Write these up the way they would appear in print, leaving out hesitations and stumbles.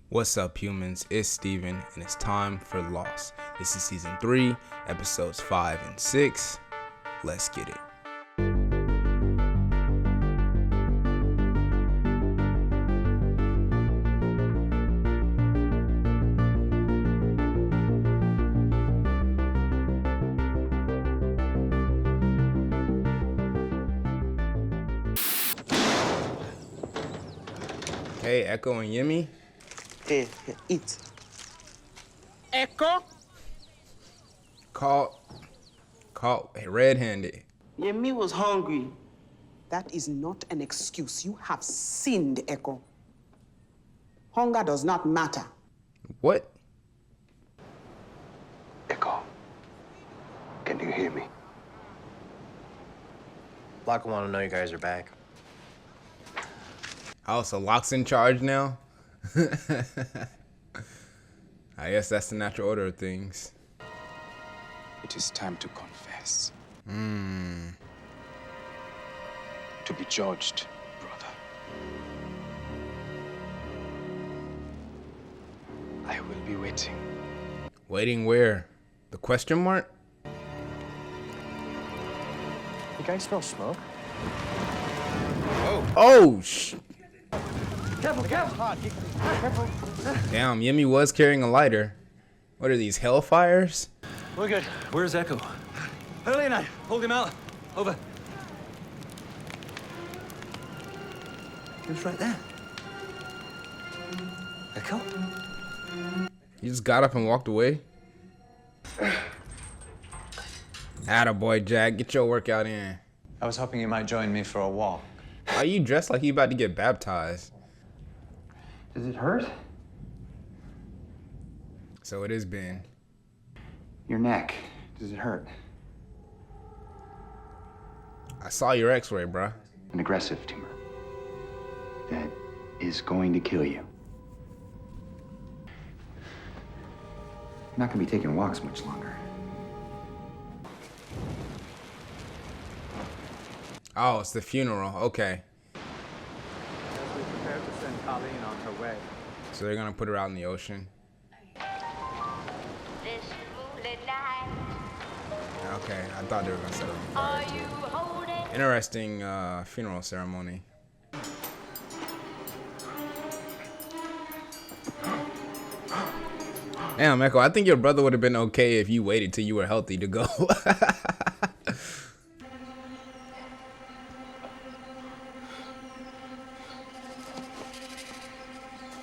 What's up, humans? It's Steven, and it's time for Lost. This is season 3, episodes 5 and 6. Let's get it. Hey, Echo and Remi. Hey, eat. Echo? Caught red-handed. Remi was hungry. That is not an excuse. You have sinned, Echo. Hunger does not matter. What? Echo, can you hear me? Locke want to know you guys are back. Oh, so Locke's in charge now? I guess that's the natural order of things. It is time to confess. To be judged, brother. I will be waiting. Waiting where? The question mark? You guys smell smoke? Oh, Careful! Damn, Remi was carrying a lighter. What are these, hellfires? We're good. Where's Echo? Hurley and I. Hold him out. Over. He was right there. Echo? He just got up and walked away. Attaboy, Jack. Get your workout in. I was hoping you might join me for a walk. Why you dressed like you about to get baptized? Does it hurt? So it has been. Your neck. Does it hurt? I saw your x-ray, bruh. An aggressive tumor that is going to kill you. I'm not gonna be taking walks much longer. Oh, it's the funeral. Okay. As we prepare to send Colleen on her way. So they're gonna put her out in the ocean. This moonlit night, Okay, I thought they were gonna set her on are fire. you holding? Interesting funeral ceremony. Damn, Echo, I think your brother would have been okay if you waited till you were healthy to go.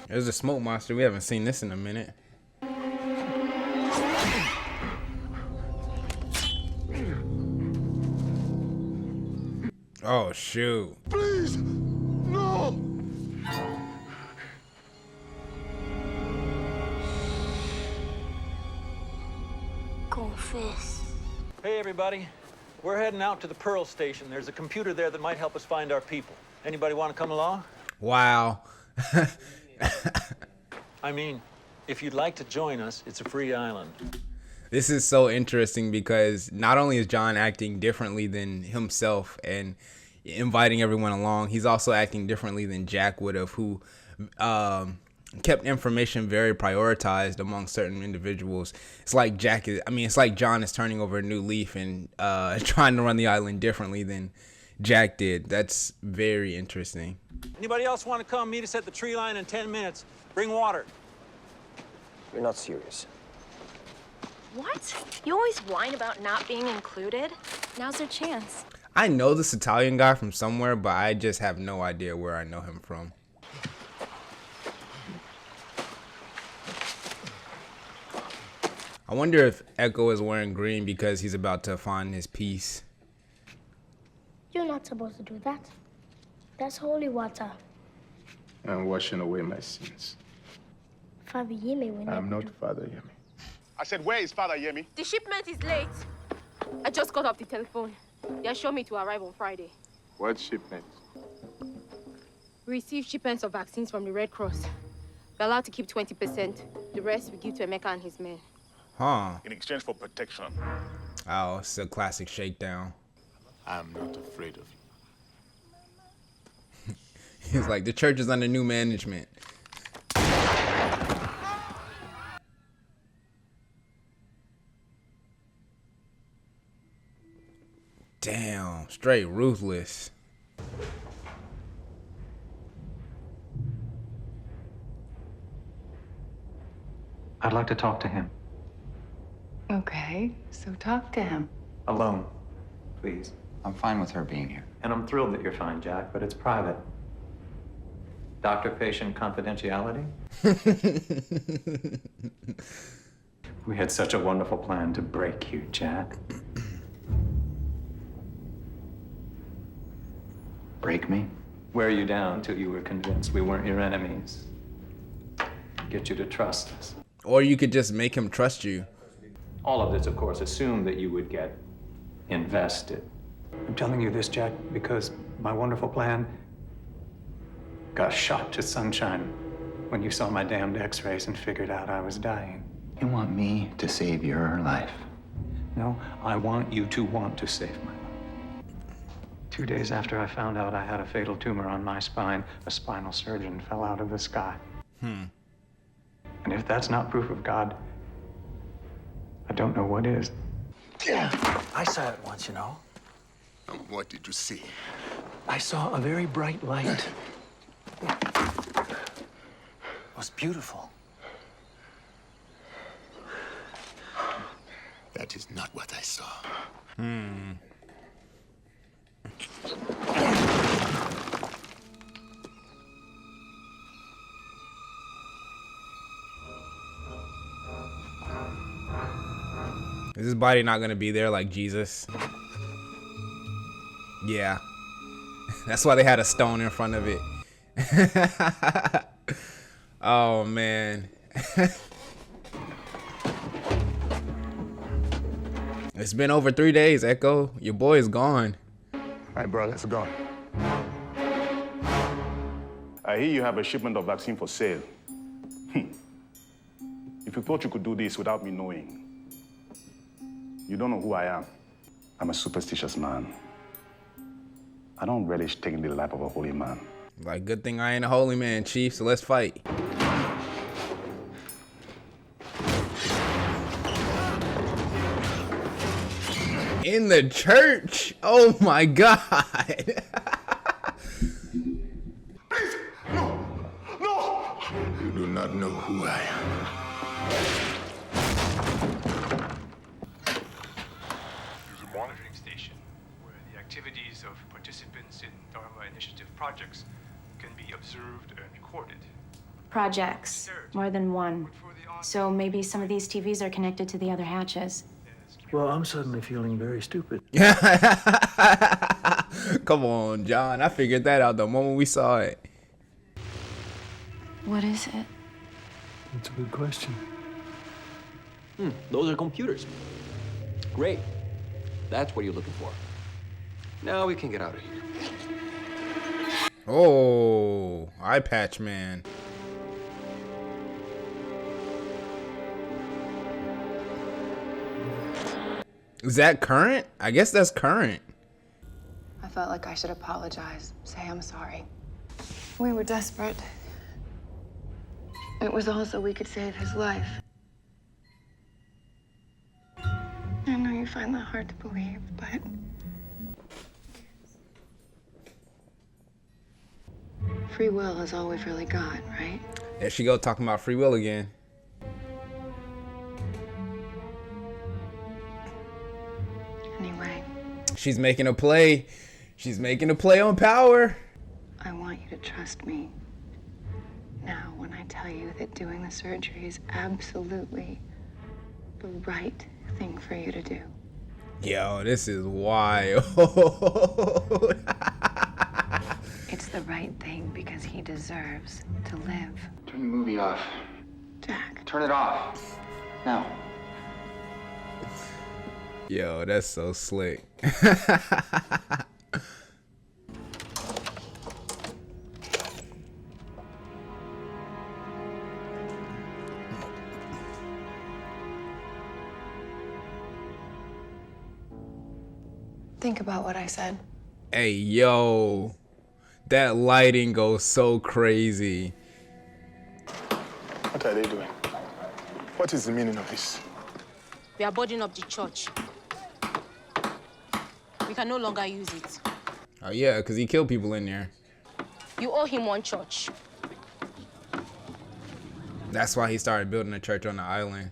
There's a smoke monster. We haven't seen this in a minute. Oh, shoot. Please, no! Confess. Hey, everybody. We're heading out to the Pearl Station. There's a computer there that might help us find our people. Anybody want to come along? Wow. I mean, if you'd like to join us, it's a free island. This is so interesting because not only is John acting differently than himself and inviting everyone along, he's also acting differently than Jack would have, who kept information very prioritized among certain individuals. It's like it's like John is turning over a new leaf and trying to run the island differently than Jack did. That's very interesting. Anybody else want to come meet us at the tree line in 10 minutes? Bring water. You're not serious. What? You always whine about not being included. Now's your chance. I know this Italian guy from somewhere, but I just have no idea where I know him from. I wonder if Echo is wearing green because he's about to find his peace. You're not supposed to do that. That's holy water. I'm washing away my sins. Father Yemi will I'm never not Father Remi. I said, where is Father Remi? The shipment is late. I just got off the telephone. They assured me to arrive on Friday. What shipment? We received shipments of vaccines from the Red Cross. We're allowed to keep 20%. The rest we give to Emeka and his men. Huh. In exchange for protection. Oh, it's a classic shakedown. I'm not afraid of you. He's like, the church is under new management. Damn, straight ruthless. I'd like to talk to him. Okay, so talk to him. Alone, please. I'm fine with her being here. And I'm thrilled that you're fine, Jack, but it's private. Doctor-patient confidentiality? We had such a wonderful plan to break you, Jack. Break me? Wear you down till you were convinced we weren't your enemies. Get you to trust us. Or you could just make him trust you. All of this, of course, assumed that you would get invested. I'm telling you this, Jack, because my wonderful plan got shot to sunshine when you saw my damned x-rays and figured out I was dying. You want me to save your life? No, I want you to want to save my life. 2 days after I found out I had a fatal tumor on my spine, a spinal surgeon fell out of the sky. And if that's not proof of God, I don't know what is. Yeah, I saw it once, you know. What did you see? I saw a very bright light. It was beautiful. That is not what I saw. Is his body not gonna be there like Jesus? Yeah. That's why they had a stone in front of it. Oh man. It's been over 3 days, Echo. Your boy is gone. All right, bro, let's go. I hear you have a shipment of vaccine for sale. If you thought you could do this without me knowing, you don't know who I am. I'm a superstitious man. I don't relish taking the life of a holy man. Like, good thing I ain't a holy man, Chief, so let's fight. In the church? Oh my God. Please, no, no! You do not know who I am. There's a monitoring station where the activities of participants in Dharma Initiative projects can be observed and recorded. Projects, more than one. So maybe some of these TVs are connected to the other hatches. Well, I'm suddenly feeling very stupid. Come on, John. I figured that out the moment we saw it. What is it? That's a good question. Those are computers. Great. That's what you're looking for. Now we can get out of here. Oh, eye patch man. Is that current? I guess that's current. I felt like I should apologize, say I'm sorry. We were desperate. It was all so we could save his life. I know you find that hard to believe, but free will is all we've really got, right? There she go talking about free will again. Anyway, She's making a play. She's making a play on power. I want you to trust me. Now, when I tell you that doing the surgery is absolutely the right thing for you to do. Yo, this is wild. It's the right thing because he deserves to live. Turn the movie off. Jack. Turn it off. Now. Yo, that's so slick. Think about what I said. Hey, yo. That lighting goes so crazy. What are they doing? What is the meaning of this? We are boarding up the church. We can no longer use it. Oh yeah, because he killed people in there. You owe him one church. That's why he started building a church on the island.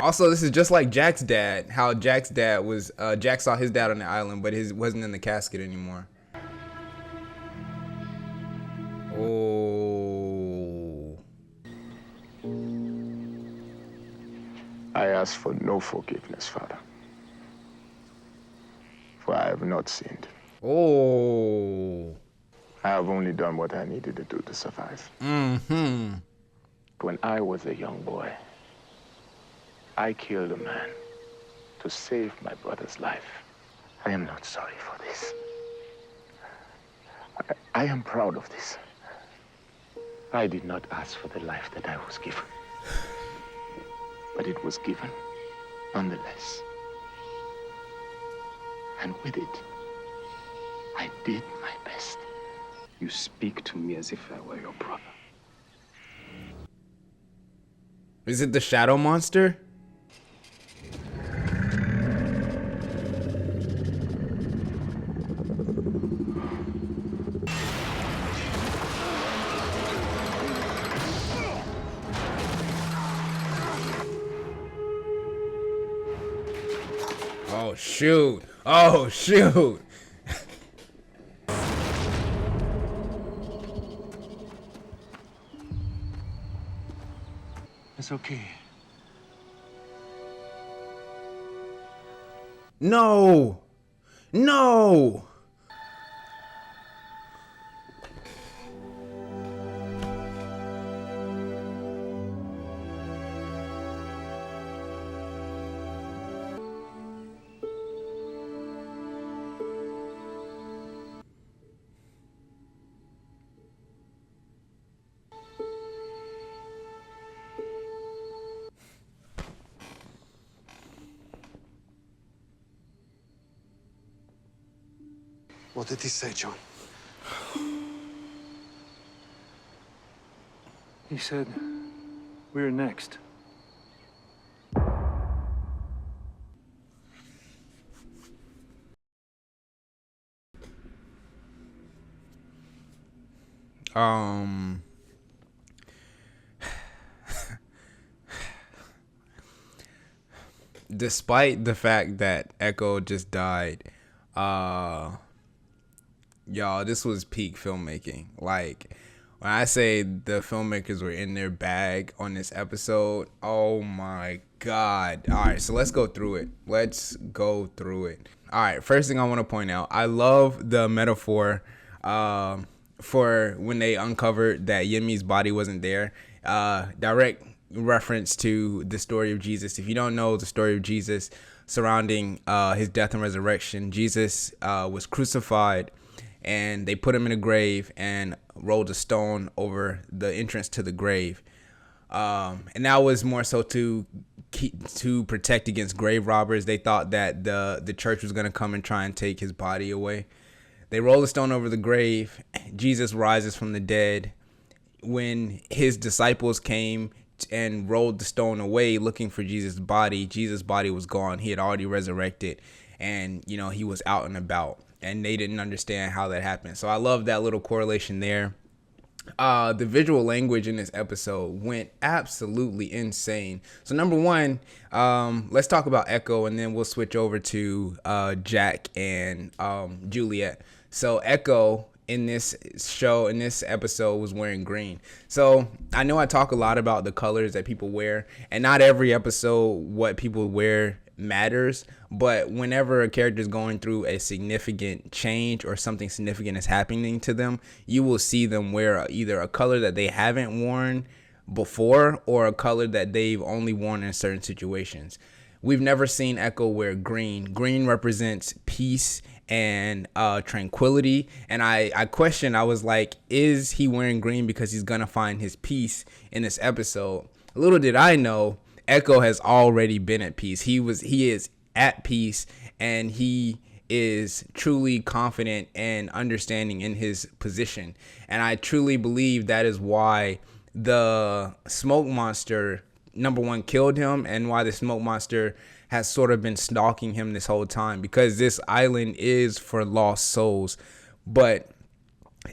Also, this is just like Jack's dad. How Jack's dad was, Jack saw his dad on the island, but his wasn't in the casket anymore. Oh. I ask for no forgiveness, Father. For I have not sinned. Oh. I have only done what I needed to do to survive. Mm-hmm. When I was a young boy, I killed a man to save my brother's life. I am not sorry for this. I am proud of this. I did not ask for the life that I was given. But it was given nonetheless. And with it, I did my best. You speak to me as if I were your brother. Is it the shadow monster? Oh shoot. Oh shoot. It's okay. No. No. What did he say, John? He said, we're next. Despite the fact that Echo just died, y'all, this was peak filmmaking. Like, when I say the filmmakers were in their bag on this episode, oh my god. All right, so let's go through it. All right, first thing I want to point out, I love the metaphor for when they uncovered that Yemi's body wasn't there. Direct reference to the story of Jesus. If you don't know the story of Jesus surrounding his death and resurrection, Jesus was crucified, and they put him in a grave and rolled a stone over the entrance to the grave. And that was more so to protect against grave robbers. They thought that the church was going to come and try and take his body away. They roll the stone over the grave. Jesus rises from the dead. When his disciples came and rolled the stone away looking for Jesus' body was gone. He had already resurrected, and he was out and about, and they didn't understand how that happened. So I love that little correlation there. The visual language in this episode went absolutely insane. So number one, let's talk about Echo, and then we'll switch over to Jack and Juliet. So Echo in this episode was wearing green. So I know I talk a lot about the colors that people wear, and not every episode what people wear matters, but whenever a character is going through a significant change or something significant is happening to them, you will see them wear either a color that they haven't worn before or a color that they've only worn in certain situations. We've never seen Echo wear green. Green represents peace and tranquility, and I was like, is he wearing green because he's gonna find his peace in this episode? Little did I know, Echo has already been at peace. He is at peace, and he is truly confident and understanding in his position. And I truly believe that is why the smoke monster, number one, killed him, and why the smoke monster has sort of been stalking him this whole time, because this island is for lost souls. But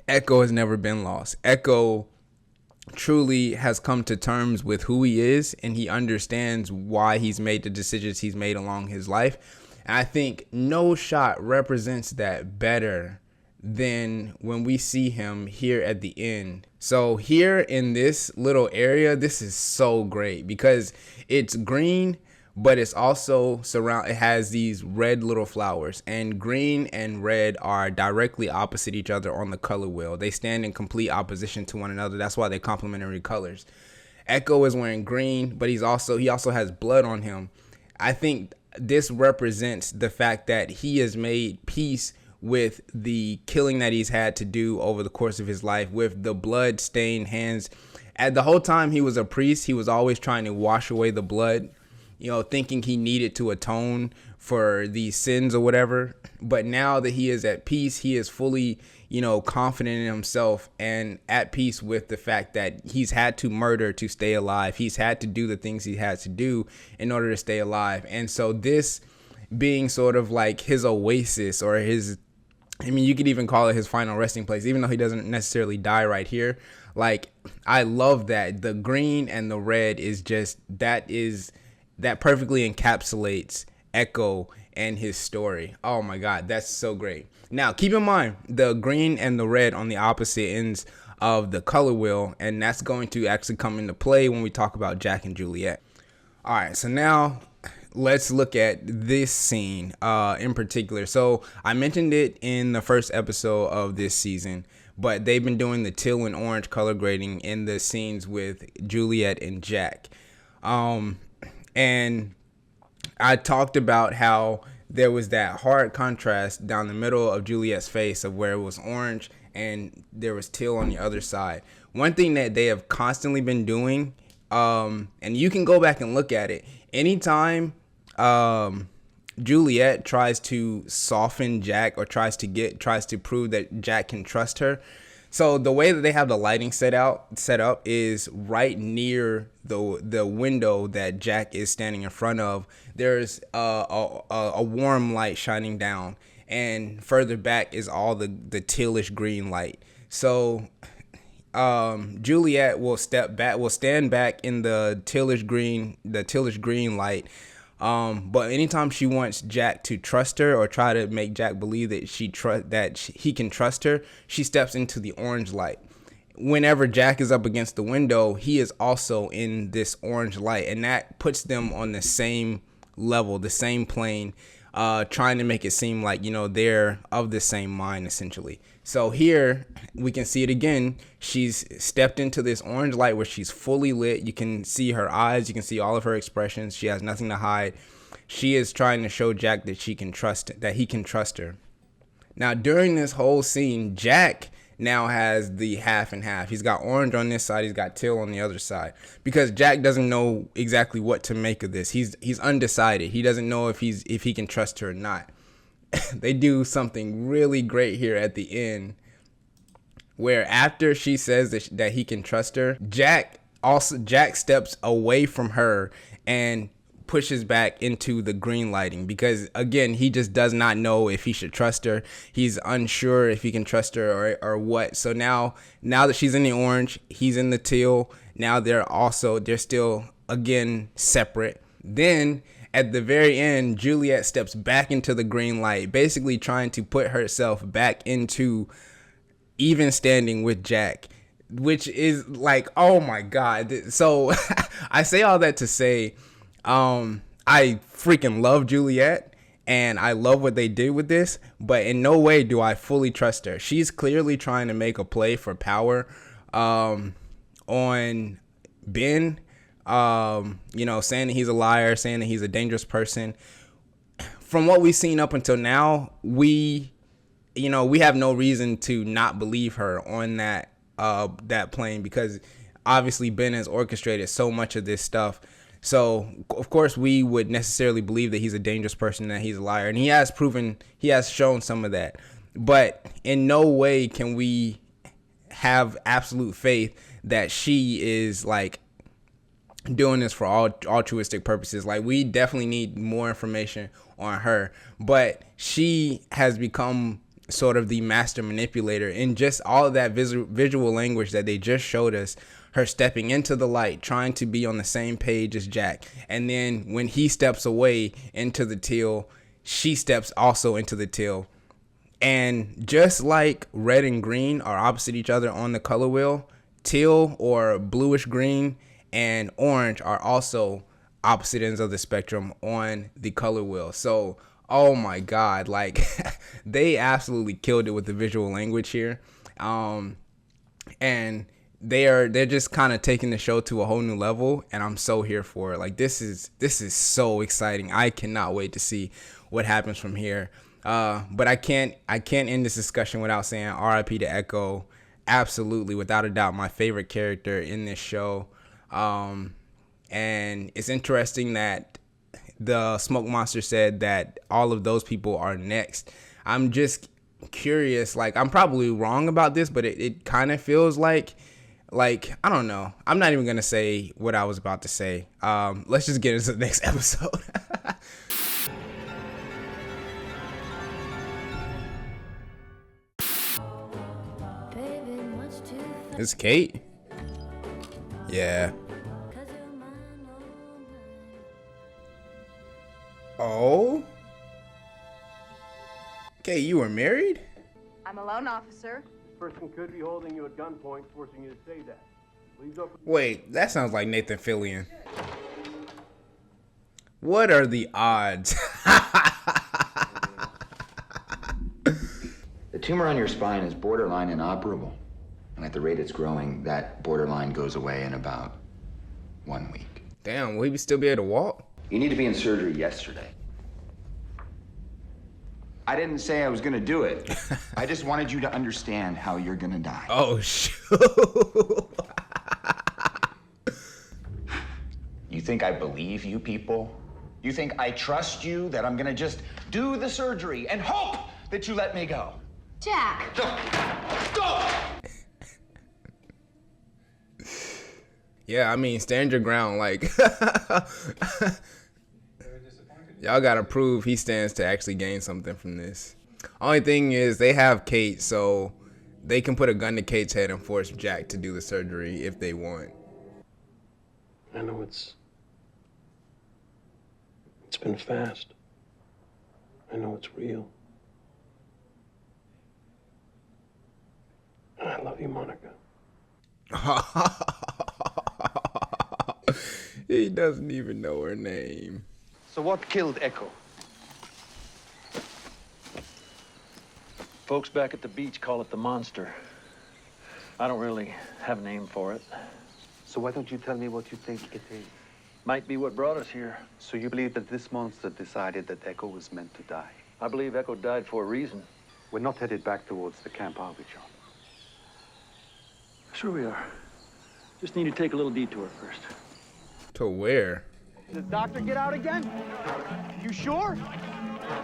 Echo has never been lost. Echo truly has come to terms with who he is, and he understands why he's made the decisions he's made along his life. And I think no shot represents that better than when we see him here at the end. So here in this little area, this is so great because it's green, but it's also it has these red little flowers, and green and red are directly opposite each other on the color wheel. They stand in complete opposition to one another. That's why they're complementary colors. Echo is wearing green, but he also has blood on him. I think this represents the fact that he has made peace with the killing that he's had to do over the course of his life, with the blood stained hands. At the whole time he was a priest, he was always trying to wash away the blood, thinking he needed to atone for these sins or whatever. But now that he is at peace, he is fully, confident in himself and at peace with the fact that he's had to murder to stay alive. He's had to do the things he has to do in order to stay alive. And so this being sort of like his oasis, or you could even call it his final resting place, even though he doesn't necessarily die right here. Like, I love that the green and the red that perfectly encapsulates Echo and his story. Oh my God, that's so great. Now, keep in mind the green and the red on the opposite ends of the color wheel, and that's going to actually come into play when we talk about Jack and Juliet. All right, so now let's look at this scene in particular. So I mentioned it in the first episode of this season, but they've been doing the teal and orange color grading in the scenes with Juliet and Jack. And I talked about how there was that hard contrast down the middle of Juliet's face of where it was orange and there was teal on the other side. One thing that they have constantly been doing, and you can go back and look at it, anytime Juliet tries to soften Jack or tries to prove that Jack can trust her. So the way that they have the lighting set up is right near the window that Jack is standing in front of. There's a warm light shining down, and further back is all the tealish green light. So Juliet will stand back in the tealish green light. But anytime she wants Jack to trust her or try to make Jack believe that he can trust her, she steps into the orange light. Whenever Jack is up against the window, he is also in this orange light, and that puts them on the same level, the same plane, trying to make it seem like, they're of the same mind, essentially. So here we can see it again. She's stepped into this orange light where she's fully lit. You can see her eyes. You can see all of her expressions. She has nothing to hide. She is trying to show Jack that he can trust her. Now, during this whole scene, Jack now has the half and half. He's got orange on this side. He's got teal on the other side, because Jack doesn't know exactly what to make of this. He's undecided. He doesn't know if he can trust her or not. They do something really great here at the end, where after she says that he can trust her, Jack steps away from her and pushes back into the green lighting, because again, he just does not know if he should trust her. He's unsure if he can trust her or what. So now that she's in the orange, he's in the teal. Now they're still again separate. Then at the very end, Juliet steps back into the green light, basically trying to put herself back into even standing with Jack, which is like, oh my God. So I say all that to say, I freaking love Juliet and I love what they did with this, but in no way do I fully trust her. She's clearly trying to make a play for power on Ben, saying that he's a liar, saying that he's a dangerous person. From what we've seen up until now, we have no reason to not believe her on that plane, because obviously Ben has orchestrated so much of this stuff. So of course we would necessarily believe that he's a dangerous person, that he's a liar, and he has shown some of that. But in no way can we have absolute faith that she is like doing this for all altruistic purposes. Like, we definitely need more information on her, but she has become sort of the master manipulator in just all of that visual language that they just showed us. Her stepping into the light, trying to be on the same page as Jack, and then when he steps away into the teal, she steps also into the teal. And just like red and green are opposite each other on the color wheel, teal or bluish green and orange are also opposite ends of the spectrum on the color wheel. So, oh my God, like they absolutely killed it with the visual language here. And they're just kind of taking the show to a whole new level, and I'm so here for it. Like, this is so exciting. I cannot wait to see what happens from here. But I can't end this discussion without saying R.I.P. to Echo. Absolutely, without a doubt, my favorite character in this show. And it's interesting that the Smoke Monster said that all of those people are next. I'm just curious. Like, I'm probably wrong about this, but it kind of feels like, I don't know. I'm not even going to say what I was about to say. Let's just get into the next episode. It's Kate? Yeah. Oh? Kate, you were married? I'm a loan officer. Person could be holding you at gunpoint, forcing you to say that. Please open. Wait, that sounds like Nathan Fillion. What are the odds? The tumor on your spine is borderline inoperable. And at the rate it's growing, that borderline goes away in about 1 week. Damn, will he still be able to walk? You need to be in surgery yesterday. I didn't say I was gonna do it. I just wanted you to understand how you're gonna die. Oh, shoot. You think I believe you people? You think I trust you, that I'm gonna just do the surgery and hope that you let me go? Jack! Go! Yeah, I mean, stand your ground. Like, y'all gotta prove he stands to actually gain something from this. Only thing is, they have Kate, so they can put a gun to Kate's head and force Jack to do the surgery if they want. I know it's been fast. I know it's real. And I love you, Monica. He doesn't even know her name. So what killed Echo? Folks back at the beach call it the monster. I don't really have a name for it. So why don't you tell me what you think it is? Might be what brought us here. So you believe that this monster decided that Echo was meant to die? I believe Echo died for a reason. We're not headed back towards the camp, are we, John? Sure we are. Just need to take a little detour first. To where? Did the doctor get out again? You sure?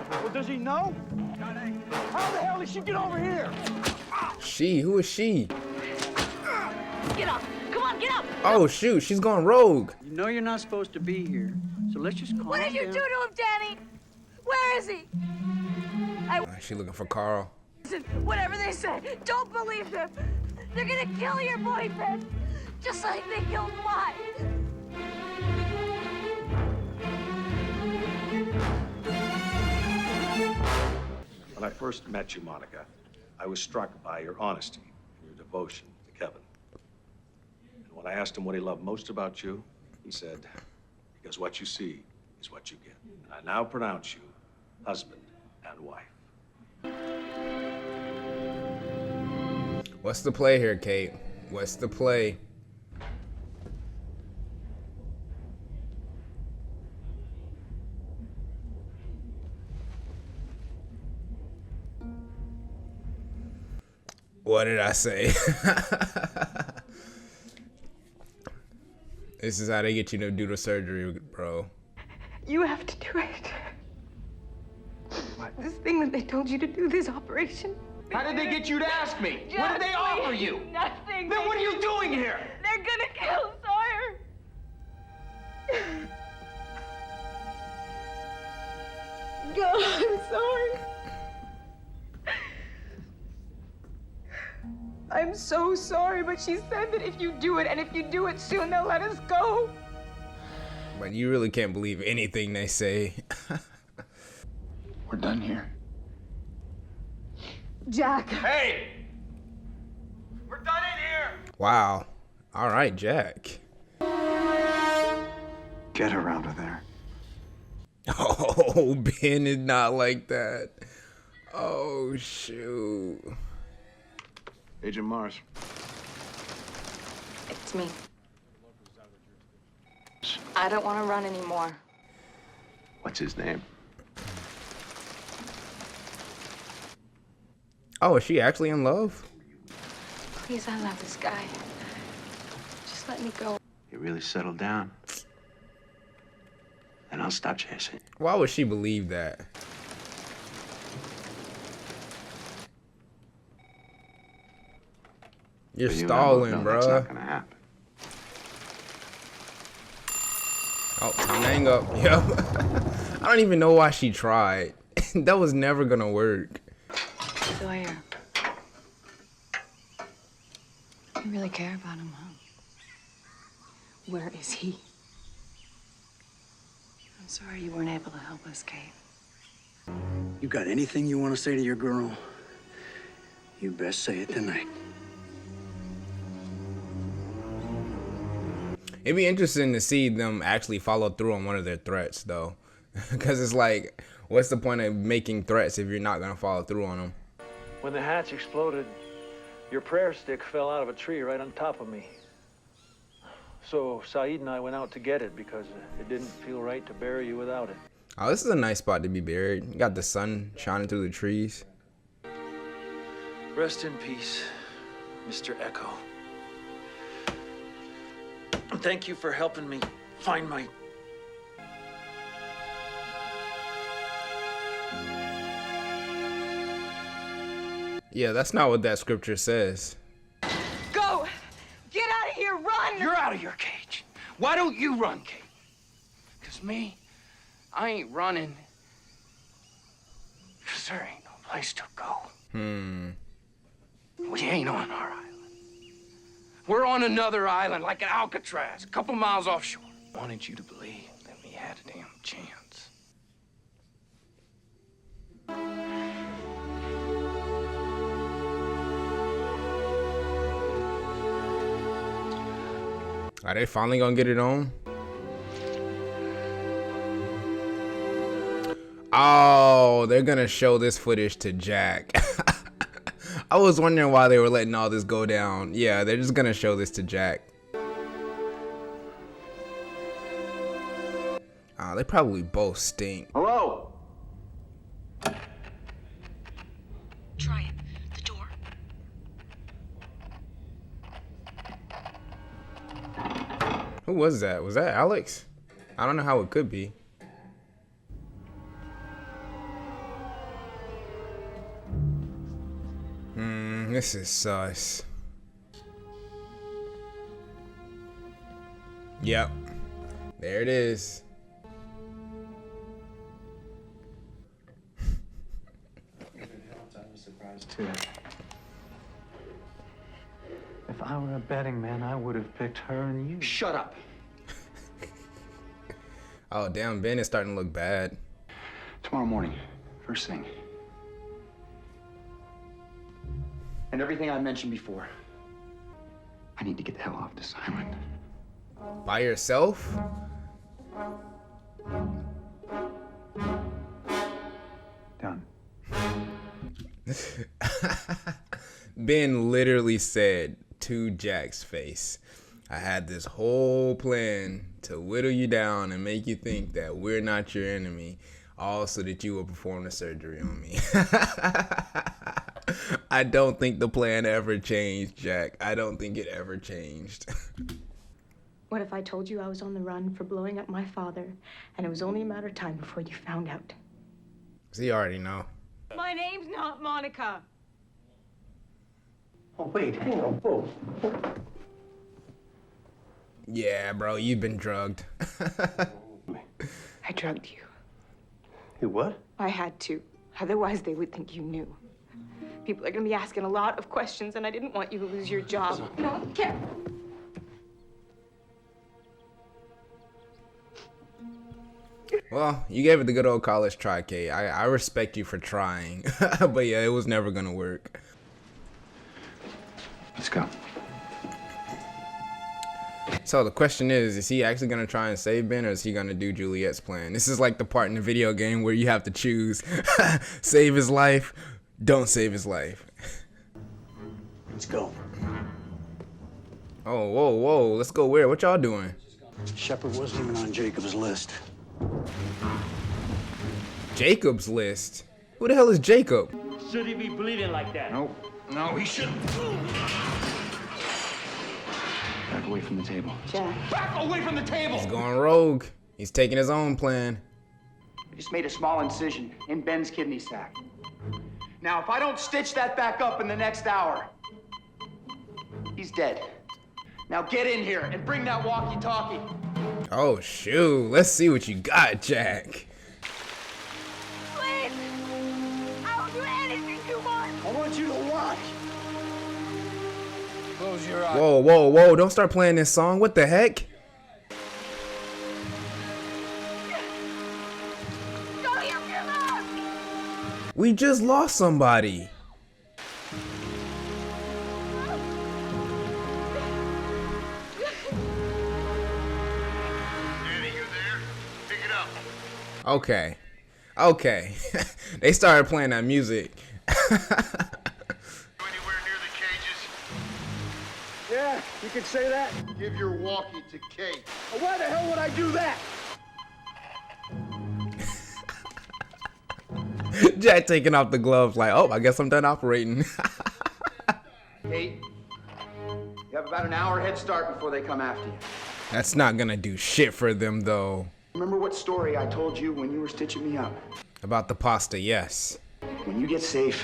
Well, does he know? How the hell did she get over here? She? Who is she? Get up! Come on, get up! Oh, shoot, she's going rogue. You know you're not supposed to be here, so let's just calm down. What did you do to him, Danny? Where is he? She looking for Carl. Listen, whatever they say, don't believe them. They're gonna kill your boyfriend, just like they killed mine. When I first met you, Monica, I was struck by your honesty and your devotion to Kevin. And when I asked him what he loved most about you, he said, because what you see is what you get. And I now pronounce you husband and wife. What's the play here, Kate? What's the play? What did I say? This is how they get you to do the surgery, bro. You have to do it. This thing that they told you to do, this operation. How did they get you to ask me? Just What did they offer you? Nothing. Then what are you doing here? They're gonna kill Sawyer. go. I'm sorry. I'm so sorry, but she said that if you do it, and if you do it soon, they'll let us go. But you really can't believe anything they say. We're done here. Jack. Hey! We're done in here! Wow. All right, Jack. Get her out of there. Oh, Ben is not like that. Oh, shoot. Agent Mars. It's me. I don't want to run anymore. What's his name? Oh, is she actually in love? Please, I love this guy. Just let me go. You really settled down. And I'll stop chasing. Why would she believe that? You're stalling, That's bruh. not gonna happen. Oh, time to hang up. Yep. I don't even know why she tried. That was never gonna work. Sawyer. You really care about him, huh? Where is he? I'm sorry you weren't able to help us, Kate. You got anything you want to say to your girl? You best say it tonight. It'd be interesting to see them actually follow through on one of their threats, though. Because it's like, what's the point of making threats if you're not going to follow through on them? When the hatch exploded, your prayer stick fell out of a tree right on top of me. So Saeed and I went out to get it because it didn't feel right to bury you without it. Oh, this is a nice spot to be buried. You got the sun shining through the trees. Rest in peace, Mr. Echo. Thank you for helping me find my... Yeah, that's not what that scripture says. Go! Get out of here, run! You're out of your cage. Why don't you run, Kate? Because me, I ain't running. Because there ain't no place to go. We ain't on our island. We're on another island, like an Alcatraz, a couple miles offshore. I wanted you to believe that we had a damn chance. Are they finally gonna get it on? Oh, they're gonna show this footage to Jack. I was wondering why they were letting all this go down. Yeah, they're just gonna show this to Jack. They probably both stink. Hello? Try it. The door. Who was that? Was that Alex? I don't know how it could be. This is sus. Yep. There it is. Too. If I were a betting man, I would have picked her and you. Shut up. Oh, damn, Ben is starting to look bad. Tomorrow morning, first thing. And everything I mentioned before. I need to get the hell off this island. By yourself? Done. Ben literally said to Jack's face, I had this whole plan to whittle you down and make you think that we're not your enemy, all so that you will perform the surgery on me. I don't think the plan ever changed, Jack. I don't think it ever changed. What if I told you I was on the run for blowing up my father, and it was only a matter of time before you found out? So you already know. My name's not Monica. Oh, wait, hang on, whoa. Yeah, bro, you've been drugged. I drugged you. You what? I had to. Otherwise, they would think you knew. People are gonna be asking a lot of questions, and I didn't want you to lose your job. No, Karen. Well, you gave it the good old college try, Kate. I respect you for trying. But yeah, it was never gonna work. Let's go. So the question is he actually gonna try and save Ben, or is he gonna do Juliet's plan? This is like the part in the video game where you have to choose save his life, don't save his life. Let's go. Oh, whoa, let's go where? What y'all doing? Shepard wasn't even on Jacob's list. Jacob's list? Who the hell is Jacob? Should he be bleeding like that? No, he shouldn't. Back away from the table. Jack. Back away from the table! He's going rogue. He's taking his own plan. I just made a small incision in Ben's kidney sac. Now, if I don't stitch that back up in the next hour, he's dead. Now get in here and bring that walkie-talkie. Oh, shoot. Let's see what you got, Jack. Please! I will do anything you want! I want you to watch. Close your eyes. Whoa. Don't start playing this song. What the heck? Don't you give up! We just lost somebody. Okay. They started playing that music. Yeah, you can say that. Give your walkie to Kate. Well, why the hell would I do that? Jack taking off the gloves like, oh, I guess I'm done operating. Kate, you have about an hour head start before they come after you. That's not gonna do shit for them, though. Remember what story I told you when you were stitching me up? About the pasta, yes. When you get safe,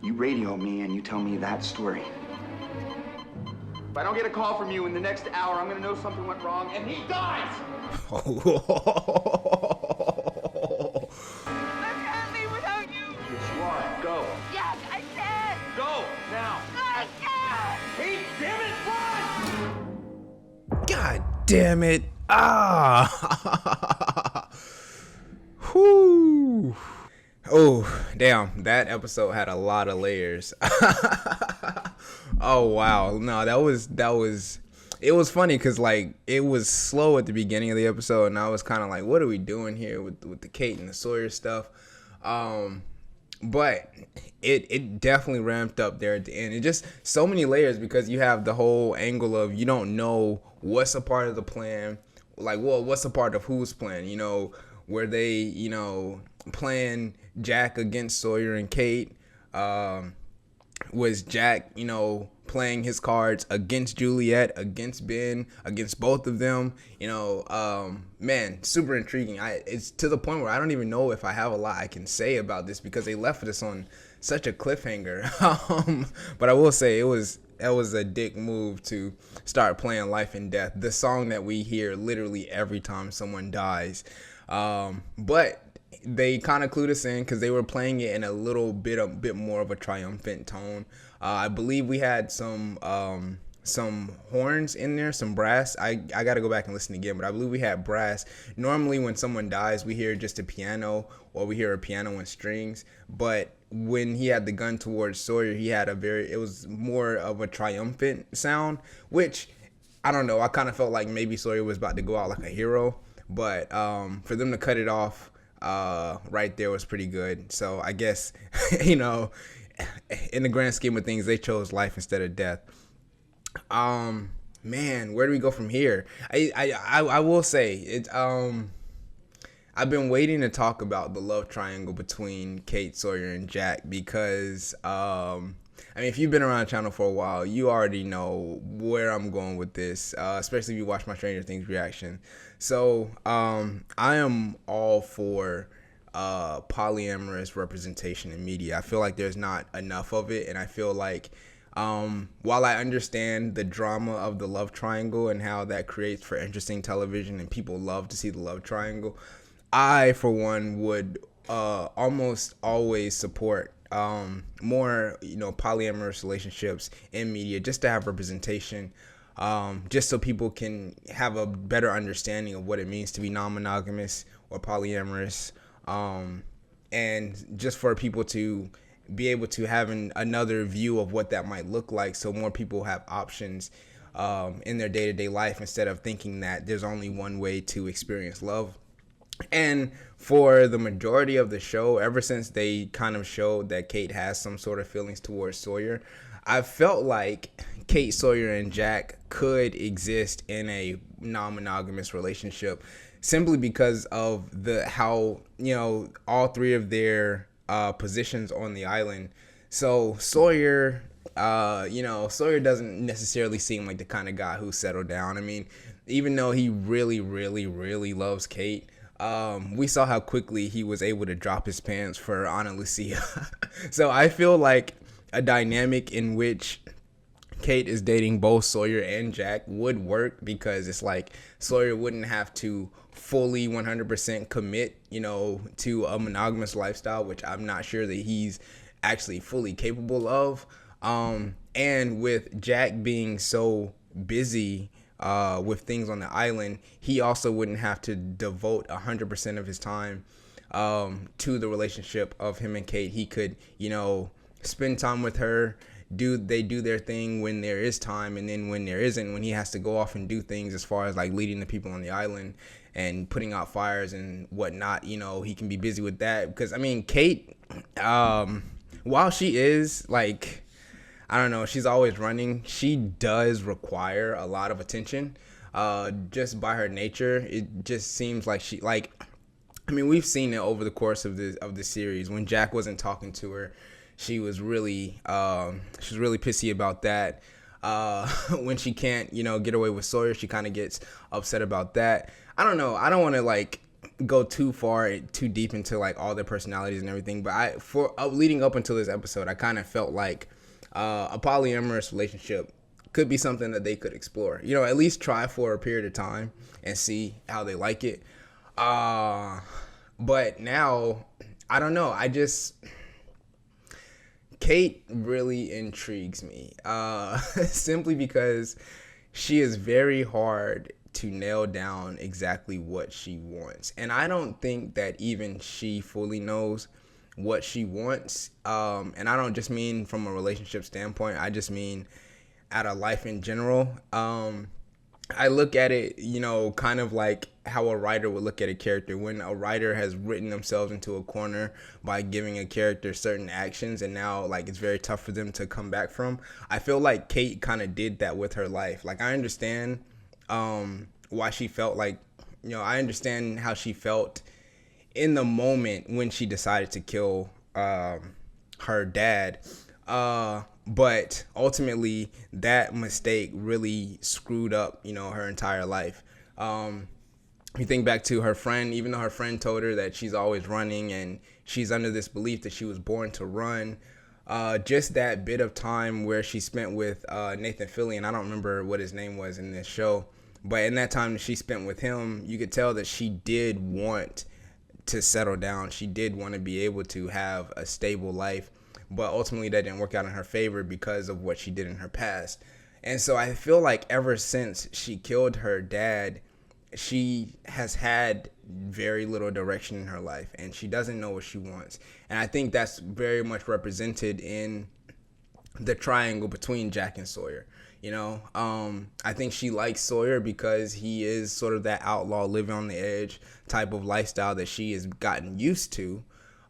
you radio me and you tell me that story. If I don't get a call from you in the next hour, I'm gonna know something went wrong and he dies! I can't leave without you! Yes, you are. Go. Yes, I can! Go, now! I can! Kate, damn it, run! God damn it. Ah. Whew. Oh, damn. That episode had a lot of layers. Oh, wow. No, that was, it was funny because, like, it was slow at the beginning of the episode, and I was kind of like, what are we doing here with the Kate and the Sawyer stuff? But it definitely ramped up there at the end. It just so many layers because you have the whole angle of you don't know what's a part of the plan. Like, well, what's a part of whose plan? You know, were they, you know, playing Jack against Sawyer and Kate? Was Jack, you know, playing his cards against Juliet, against Ben, against both of them? You know, man, super intriguing. It's to the point where I don't even know if I have a lot I can say about this because they left us on such a cliffhanger. But I will say that was a dick move to start playing Life and Death, the song that we hear literally every time someone dies. But they kind of clued us in because they were playing it in a bit more of a triumphant tone. I believe we had some horns in there, some brass. I got to go back and listen again, but I believe we had brass. Normally when someone dies, we hear just a piano or we hear a piano and strings. But when he had the gun towards Sawyer, he had it was more of a triumphant sound, which I don't know. I kind of felt like maybe Sawyer was about to go out like a hero, but for them to cut it off right there was pretty good. So I guess, you know, in the grand scheme of things, they chose life instead of death. Man, where do we go from here? I will say it. I've been waiting to talk about the love triangle between Kate, Sawyer, and Jack because I mean, if you've been around the channel for a while, you already know where I'm going with this, especially if you watch my Stranger Things reaction. So I am all for polyamorous representation in media. I feel like there's not enough of it, and I feel like while I understand the drama of the love triangle and how that creates for interesting television and people love to see the love triangle, I, for one, would almost always support more, polyamorous relationships in media, just to have representation, just so people can have a better understanding of what it means to be non-monogamous or polyamorous, and just for people to be able to have another view of what that might look like, so more people have options in their day-to-day life, instead of thinking that there's only one way to experience love. And for the majority of the show, ever since they kind of showed that Kate has some sort of feelings towards Sawyer, I felt like Kate, Sawyer, and Jack could exist in a non-monogamous relationship, simply because of how all three of their positions on the island. So Sawyer, Sawyer doesn't necessarily seem like the kind of guy who settled down. I mean, even though he really, really, really loves Kate, we saw how quickly he was able to drop his pants for Ana Lucia. So I feel like a dynamic in which Kate is dating both Sawyer and Jack would work, because it's like Sawyer wouldn't have to fully 100% commit, to a monogamous lifestyle, which I'm not sure that he's actually fully capable of. And with Jack being so busy with things on the island, he also wouldn't have to devote 100% of his time to the relationship of him and Kate. He could, spend time with her, they do their thing when there is time, and then when there isn't, when he has to go off and do things as far as like leading the people on the island and putting out fires and whatnot, he can be busy with that. Because I mean, Kate, while she is like, I don't know, she's always running, she does require a lot of attention, just by her nature. It just seems like we've seen it over the course of the series. When Jack wasn't talking to her, she was really pissy about that. When she can't, get away with Sawyer, she kind of gets upset about that. I don't know. I don't want to like go too deep into like all their personalities and everything, but leading up until this episode, I kind of felt like a polyamorous relationship could be something that they could explore. At least try for a period of time and see how they like it. But now, I don't know. Kate really intrigues me, simply because she is very hard to nail down exactly what she wants. And I don't think that even she fully knows what she wants. And I don't just mean from a relationship standpoint. I just mean at a life in general. I look at it, kind of like how a writer would look at a character. When a writer has written themselves into a corner by giving a character certain actions, and now like it's very tough for them to come back from. I feel like Kate kind of did that with her life. Like, I understand why she felt like, I understand how she felt in the moment when she decided to kill her dad. But ultimately, that mistake really screwed up, her entire life. You think back to her friend, even though her friend told her that she's always running and she's under this belief that she was born to run, just that bit of time where she spent with Nathan Fillion, I don't remember what his name was in this show, but in that time that she spent with him, you could tell that she did want to settle down. She did want to be able to have a stable life. But ultimately that didn't work out in her favor because of what she did in her past. And so I feel like ever since she killed her dad, she has had very little direction in her life, and she doesn't know what she wants. And I think that's very much represented in the triangle between Jack and Sawyer. I think she likes Sawyer because he is sort of that outlaw, living on the edge type of lifestyle that she has gotten used to.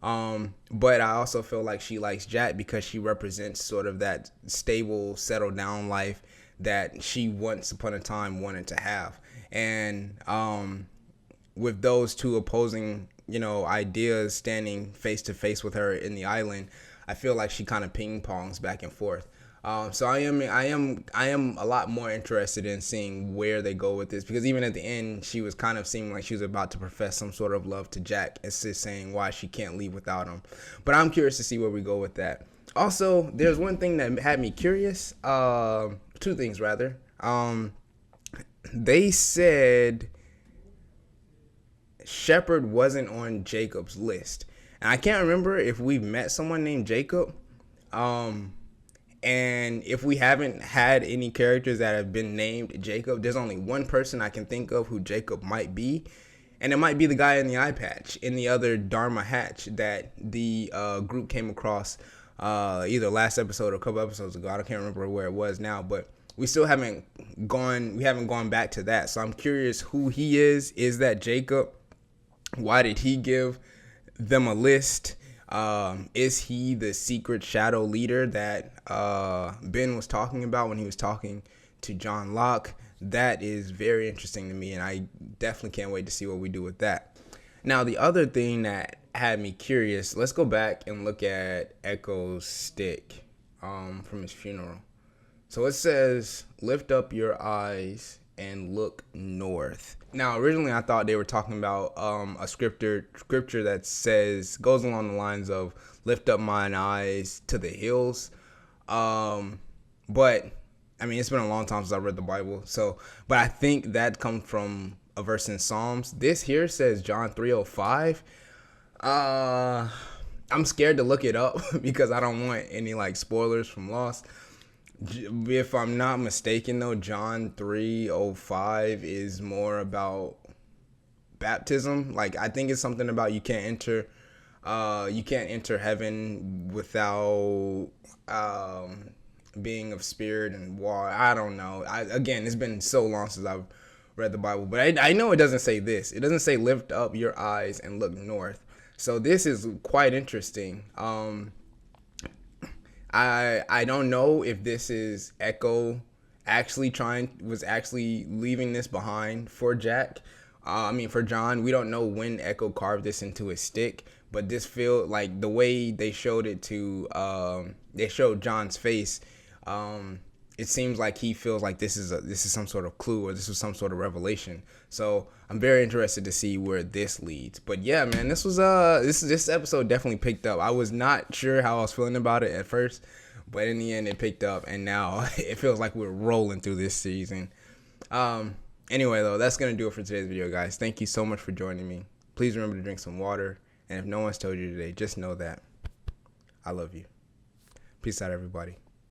But I also feel like she likes Jack because she represents sort of that stable, settled down life that she once upon a time wanted to have. And with those two opposing, ideas standing face to face with her in the island, I feel like she kind of ping pongs back and forth. So I am a lot more interested in seeing where they go with this, because even at the end, she was kind of seeming like she was about to profess some sort of love to Jack. It's just saying why she can't leave without him. But I'm curious to see where we go with that. Also, there's one thing that had me curious. Two things rather. They said Shepard wasn't on Jacob's list. And I can't remember if we've met someone named Jacob. And if we haven't had any characters that have been named Jacob, there's only one person I can think of who Jacob might be. And it might be the guy in the eye patch, in the other Dharma hatch that the group came across either last episode or a couple episodes ago. I can't remember where it was now, but we still haven't gone back to that. So I'm curious who he is. Is that Jacob? Why did he give them a list? Is he the secret shadow leader that Ben was talking about when he was talking to John Locke? That is very interesting to me, and I definitely can't wait to see what we do with that. Now, the other thing that had me curious, let's go back and look at Echo's stick from his funeral. So it says, lift up your eyes and look north. Now, originally I thought they were talking about a scripture that says, goes along the lines of, lift up mine eyes to the hills. But I mean, it's been a long time since I read the Bible. So, but I think that comes from a verse in Psalms. This here says John 3:05. I'm scared to look it up because I don't want any like spoilers from Lost. If I'm not mistaken though, John 3:05 is more about baptism. Like, I think it's something about you can't enter heaven without being of spirit and water. I don't know. Again, it's been so long since I've read the Bible, but I know it doesn't say this. It doesn't say lift up your eyes and look north. So this is quite interesting. I don't know if this is Echo was actually leaving this behind for Jack. For John. We don't know when Echo carved this into his stick, but this feel like the way they showed it to they showed John's face. It seems like he feels like this is some sort of clue, or this was some sort of revelation. So I'm very interested to see where this leads. But yeah, man, this episode definitely picked up. I was not sure how I was feeling about it at first, but in the end it picked up, and now it feels like we're rolling through this season. Anyway, though, that's gonna do it for today's video, guys. Thank you so much for joining me. Please remember to drink some water, and if no one's told you today, just know that I love you. Peace out, everybody.